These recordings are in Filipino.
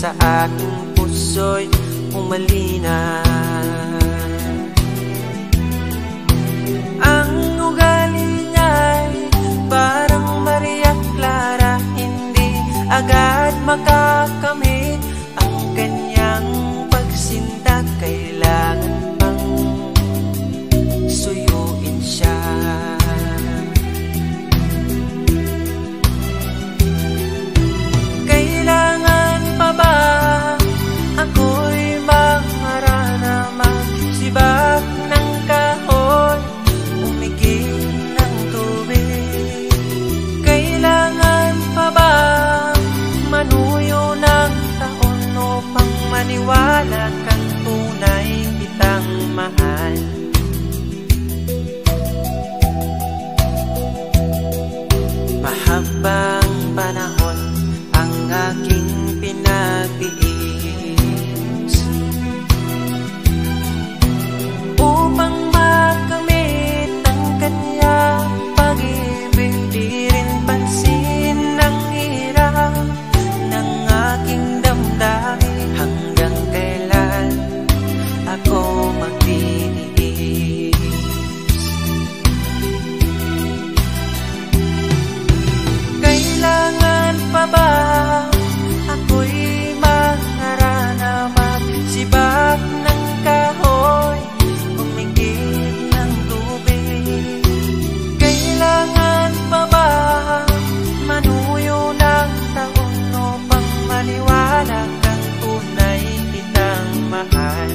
sa aking puso'y umalina. Ang ugali niya'y parang Maria Clara, hindi agad makakamit ang kanyang pagsinta. Kailangan pang suyuin siya. Kailangan pa ba ako'y mangarana, magsibak ng kahoy, umigil ng tubig? Kailangan pa ba manuyo ng taon upang maniwala kang tunay kitang mahal? Mahabang panahon ang aking pinagtiis upang makamit ang kanyang pag-ibig. Di rin pansin ang hirap ng aking damdamin. Hanggang kailan ako magtitiis? Kailangan pa ba ako'y mangarana, magsibak ng kahoy, umigil ng tubig? Kailangan pa ba manuyo ng taon upang maniwala kang tunay kitang mahal?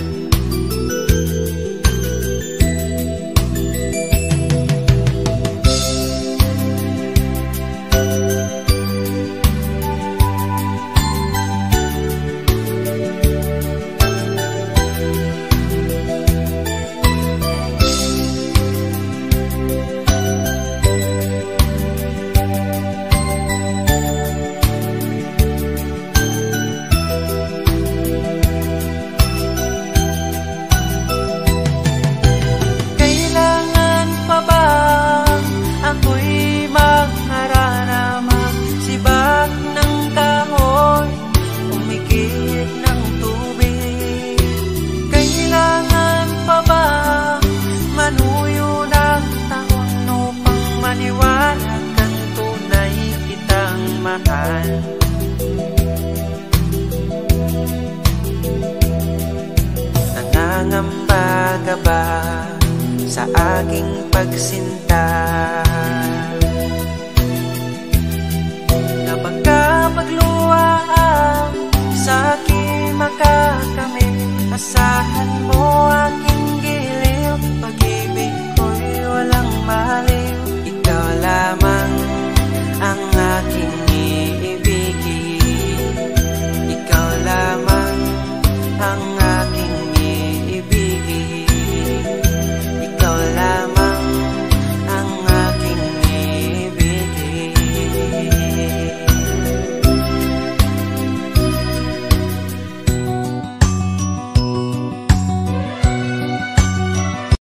Nangangamba ka ba sa aking pagsinta? Na pagkapagluwaan sa aking makakamit, asahan mo